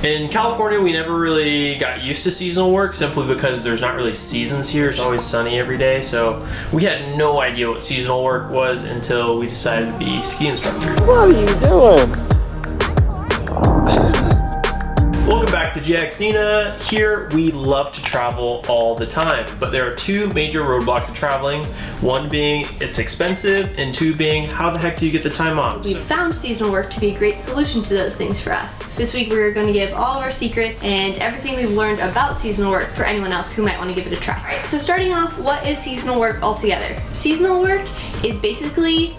In California, we never really got used to seasonal work simply because there's not really seasons here. It's always sunny every day, so we had no idea what seasonal work was until we decided to be ski instructors. What are you doing? Welcome back to GX Nina. Here we love to travel all the time, but there are two major roadblocks to traveling. One being it's expensive, and two being how the heck do you get the time off? We've found seasonal work to be a great solution to those things for us. This week we're going to give all of our secrets and everything we've learned about seasonal work for anyone else who might want to give it a try. Alright, so starting off, what is seasonal work altogether? Seasonal work is basically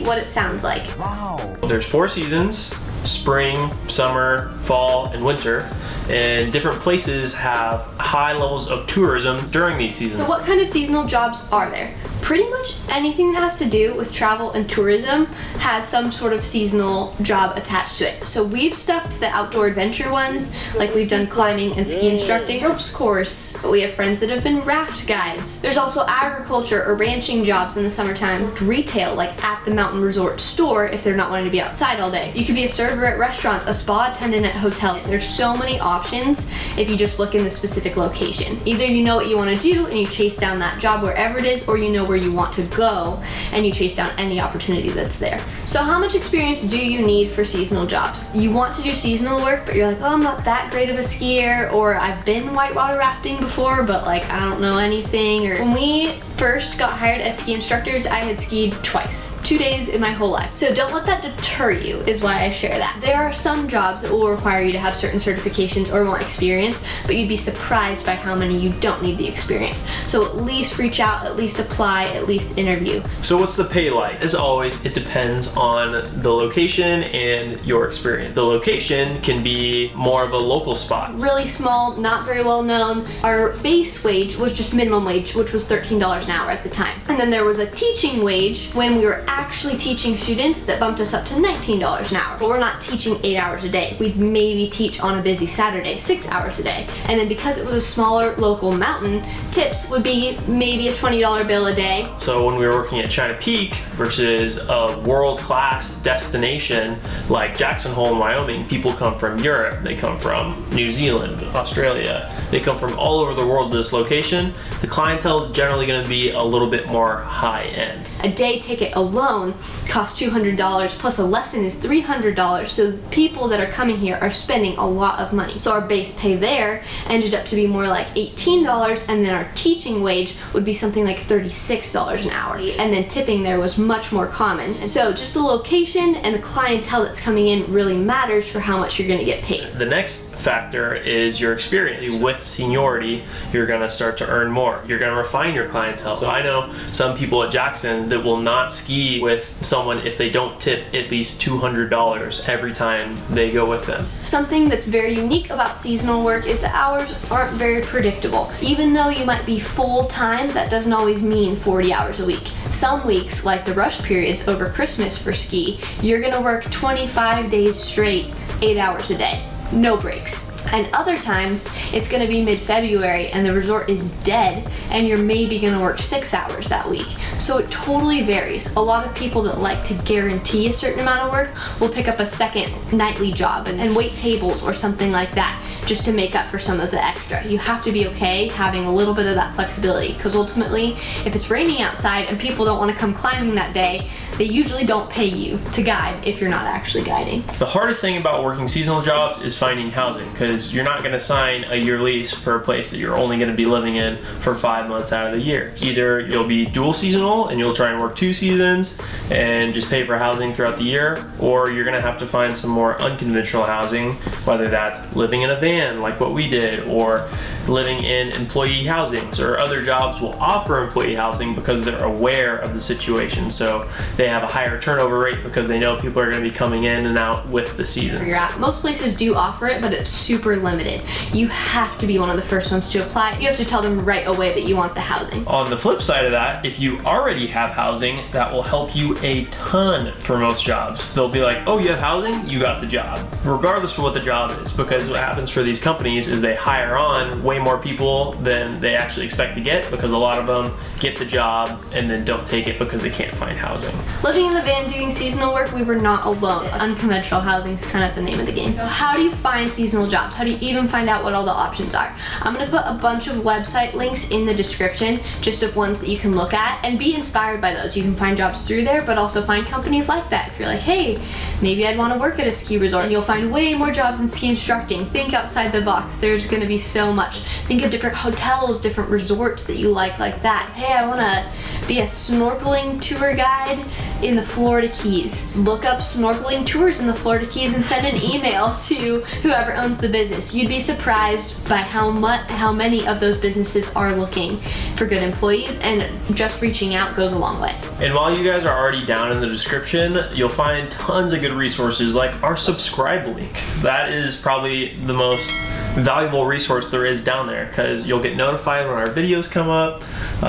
what it sounds like. Wow. There's 4 seasons: spring, summer, fall, and winter. And different places have high levels of tourism during these seasons. So what kind of seasonal jobs are there? Pretty much anything that has to do with travel and tourism has some sort of seasonal job attached to it. So we've stuck to the outdoor adventure ones, like we've done climbing and ski instructing, ropes course. We have friends that have been raft guides. There's also agriculture or ranching jobs in the summertime. Retail, like at the mountain resort store if they're not wanting to be outside all day. You could be a server at restaurants, a spa attendant at hotels. There's so many options if you just look in the specific location. Either you know what you want to do and you chase down that job wherever it is, or you know where you want to go and you chase down any opportunity that's there. So how much experience do you need for seasonal jobs? You want to do seasonal work, but you're like, oh, I'm not that great of a skier, or I've been whitewater rafting before, but like I don't know anything. Or when we first got hired as ski instructors, I had skied twice, 2 days in my whole life. So don't let that deter you, is why I share that. There are some jobs that will require you to have certain certifications or want experience, but you'd be surprised by how many you don't need the experience. So at least reach out, at least apply, at least interview. So what's the pay like? As always, it depends on the location and your experience. The location can be more of a local spot. Really small, not very well known. Our base wage was just minimum wage, which was $13 an hour at the time. And then there was a teaching wage when we were actually teaching students that bumped us up to $19 an hour. But we're not teaching 8 hours a day. We'd maybe teach on a busy Saturday 6 hours a day. And then because it was a smaller local mountain, tips would be maybe a $20 bill a day. So when we were working at China Peak versus a world-class destination like Jackson Hole in Wyoming, people come from Europe, they come from New Zealand, Australia, they come from all over the world to this location. The clientele is generally going to be a little bit more high-end. A day ticket alone costs $200, plus a lesson is $300, so people that are coming here are spending a lot of money. So our base pay there ended up to be more like $18, and then our teaching wage would be something like $36 an hour. And then tipping there was much more common. And so just the location and the clientele that's coming in really matters for how much you're going to get paid. The next factor is your experience. With seniority, you're going to start to earn more. You're going to refine your clientele. So I know some people at Jackson that will not ski with someone if they don't tip at least $200 every time they go with them. Something that's very unique about seasonal work is the hours aren't very predictable. Even though you might be full-time, that doesn't always mean 40 hours a week. Some weeks, like the rush periods over Christmas for ski, you're gonna work 25 days straight, 8 hours a day. No breaks. And other times, it's gonna be mid-February and the resort is dead and you're maybe gonna work 6 hours that week. So it totally varies. A lot of people that like to guarantee a certain amount of work will pick up a second nightly job and wait tables or something like that just to make up for some of the extra. You have to be okay having a little bit of that flexibility, because ultimately, if it's raining outside and people don't wanna come climbing that day, they usually don't pay you to guide if you're not actually guiding. The hardest thing about working seasonal jobs is finding housing, because you're not going to sign a year lease for a place that you're only going to be living in for 5 months out of the year. Either you'll be dual seasonal and you'll try and work 2 seasons and just pay for housing throughout the year, or you're going to have to find some more unconventional housing, whether that's living in a van like what we did, or living in employee housings, or other jobs will offer employee housing because they're aware of the situation. So they have a higher turnover rate because they know people are going to be coming in and out with the seasons. Most places do offer it, but it's super limited. You have to be one of the first ones to apply. You have to tell them right away that you want the housing. On the flip side of that, if you already have housing, that will help you a ton for most jobs. They'll be like, oh, you have housing? You got the job. Regardless of what the job is, because what happens for these companies is they hire on way way more people than they actually expect to get, because a lot of them get the job and then don't take it because they can't find housing. Living in the van doing seasonal work, we were not alone. Unconventional housing is kind of the name of the game. How do you find seasonal jobs? How do you even find out what all the options are? I'm gonna put a bunch of website links in the description, just of ones that you can look at and be inspired by those. You can find jobs through there, but also find companies like that. If you're like, hey, maybe I'd want to work at a ski resort, and you'll find way more jobs in ski instructing. Think outside the box. There's gonna be so much. Think of different hotels, different resorts that you like that. Hey, I wanna be a snorkeling tour guide in the Florida Keys. Look up snorkeling tours in the Florida Keys and send an email to whoever owns the business. You'd be surprised by how many of those businesses are looking for good employees, and just reaching out goes a long way. And while you guys are already down in the description, you'll find tons of good resources like our subscribe link. That is probably the most valuable resource there is down there, because you'll get notified when our videos come up.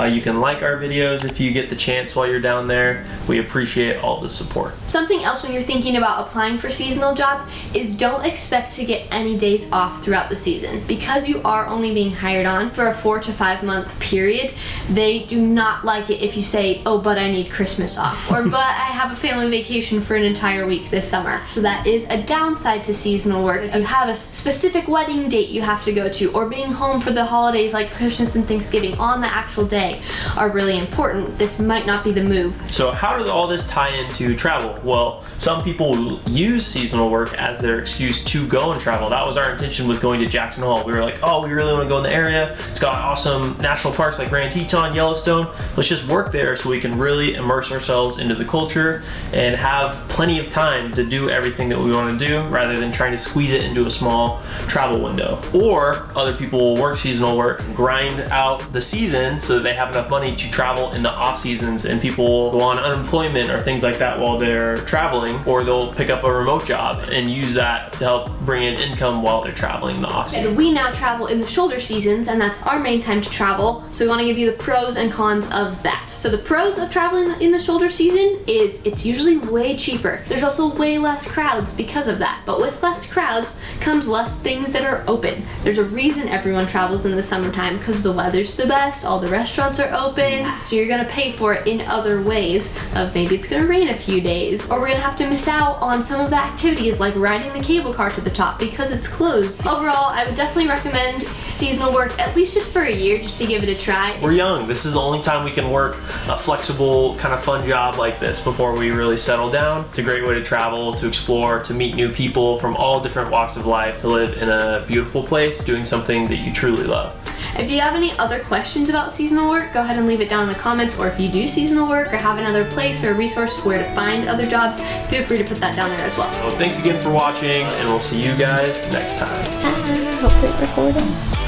You can like our videos if you get the chance while you're down there. We appreciate all the support. Something else when you're thinking about applying for seasonal jobs is don't expect to get any days off throughout the season. Because you are only being hired on for a 4 to 5 month period, they do not like it if you say, oh, but I need Christmas off, or but I have a family vacation for an entire week this summer. So that is a downside to seasonal work. If you have a specific wedding date you have to go to, or being home for the holidays like Christmas and Thanksgiving on the actual day are really important, this might not be the move. So how does all this tie into travel? Well, some people use seasonal work as their excuse to go and travel. That was our intention with going to Jackson Hole. We were like, oh, we really want to go in the area. It's got awesome national parks like Grand Teton, Yellowstone. Let's just work there so we can really immerse ourselves into the culture and have plenty of time to do everything that we want to do, rather than trying to squeeze it into a small travel window. Or other people will work seasonal work, grind out the season so that they have enough money to travel in the off seasons, and people will go on unemployment or things like that while they're traveling, or they'll pick up a remote job and use that to help bring in income while they're traveling in the off season. And we now travel in the shoulder seasons, and that's our main time to travel, so we want to give you the pros and cons of that. So the pros of traveling in the shoulder season is it's usually way cheaper. There's also way less crowds because of that, but with less crowds comes less things that are open. There's a reason everyone travels in the summertime, because the weather's the best, all the restaurants are open, so you're gonna pay for it in other ways of maybe it's gonna rain a few days, or we're gonna have to miss out on some of the activities like riding the cable car to the top because it's closed. Overall, I would definitely recommend seasonal work at least just for a year, just to give it a try. We're young. This is the only time we can work a flexible kind of fun job like this before we really settle down. It's a great way to travel, to explore, to meet new people from all different walks of life, to live in a beautiful place doing something that you truly love. If you have any other questions about seasonal work, go ahead and leave it down in the comments, or if you do seasonal work or have another place or resource where to find other jobs, feel free to put that down there as well. So thanks again for watching, and we'll see you guys next time. Hopefully recording.